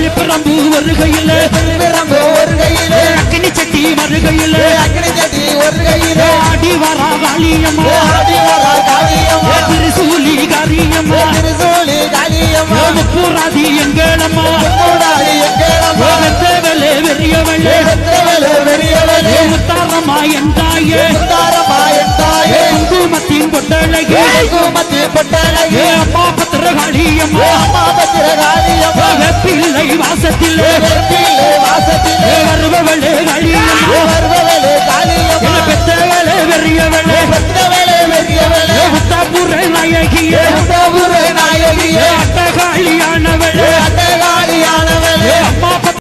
திருப்பரம்பு வருகையில் அக்னி சட்டி வருகையில் ஆடி வரா காளியம்மா திருசூலி காரியம்மா முப்பூராதி எங்களம்மா வெத்தவளே வெறியவளே முத்தாரம்மா என் தாயே குங்குமத்தின் பொட்டழகே அம்மா பத்திரகாளியம்மா வெப்பிள்ளை வாசத்திலே